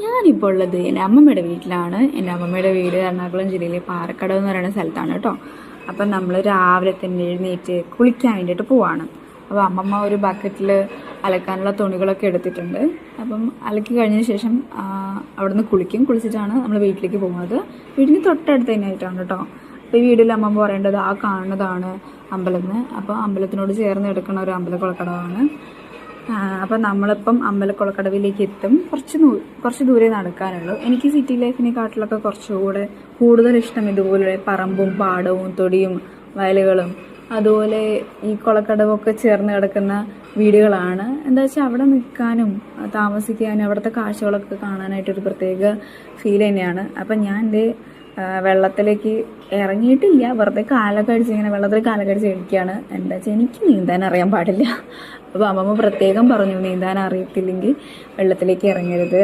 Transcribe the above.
ഞാനിപ്പോൾ ഉള്ളത് എൻ്റെ അമ്മമ്മയുടെ വീട്ടിലാണ്. എൻ്റെ അമ്മമ്മയുടെ വീട് എറണാകുളം ജില്ലയിലെ പാറക്കടവ് എന്ന് പറയുന്ന സ്ഥലത്താണ് കേട്ടോ. അപ്പം നമ്മൾ രാവിലെ തന്നെ എഴുന്നേറ്റ് കുളിക്കാൻ വേണ്ടിയിട്ട് പോവാണ്. അപ്പോൾ അമ്മമ്മ ഒരു ബക്കറ്റിൽ അലക്കാനുള്ള തുണികളൊക്കെ എടുത്തിട്ടുണ്ട്. അപ്പം അലക്കി കഴിഞ്ഞതിന് ശേഷം അവിടുന്ന് കുളിച്ചിട്ടാണ് നമ്മൾ വീട്ടിലേക്ക് പോകുന്നത്. വീടിന് തൊട്ടടുത്ത് തന്നെയായിട്ടാണ് കേട്ടോ. അപ്പോൾ ഈ വീട്ടിൽ അമ്മമ്മ പറയേണ്ടത് ആ കാണുന്നതാണ് അമ്പലം. അപ്പോൾ അമ്പലത്തിനോട് ചേർന്ന് എടുക്കുന്ന ഒരു അമ്പലക്കുളക്കടവാണ്. അപ്പം നമ്മളിപ്പം അമ്പലക്കുളക്കടവിലേക്ക് എത്തും. കുറച്ച് ദൂരെ നടക്കാനുള്ളൂ. എനിക്ക് സിറ്റി ലൈഫിനെക്കാട്ടിലൊക്കെ കുറച്ചുകൂടെ കൂടുതൽ ഇഷ്ടം ഇതുപോലെ പറമ്പും പാടവും തൊടിയും വയലുകളും അതുപോലെ ഈ കുളക്കടവൊക്കെ ചേർന്ന് കിടക്കുന്ന വീടുകളാണ്. എന്താ വെച്ചാൽ അവിടെ നിൽക്കാനും താമസിക്കാനും അവിടുത്തെ കാഴ്ചകളൊക്കെ കാണാനായിട്ടൊരു പ്രത്യേക ഫീൽ തന്നെയാണ്. അപ്പം ഞാൻ എൻ്റെ വെള്ളത്തിലേക്ക് ഇറങ്ങിയിട്ടില്ല, വെറുതെ കാലൊക്കെ അടിച്ച് ഇങ്ങനെ വെള്ളത്തിൽ കാലൊക്കെ അടിച്ച് ഇരിക്കുകയാണ്. എന്താ വെച്ചാൽ എനിക്ക് നീന്താൻ അറിയാൻ പാടില്ല. അപ്പോൾ അമ്മമ്മ പ്രത്യേകം പറഞ്ഞു നീന്താൻ അറിയത്തില്ലെങ്കിൽ വെള്ളത്തിലേക്ക് ഇറങ്ങരുത്.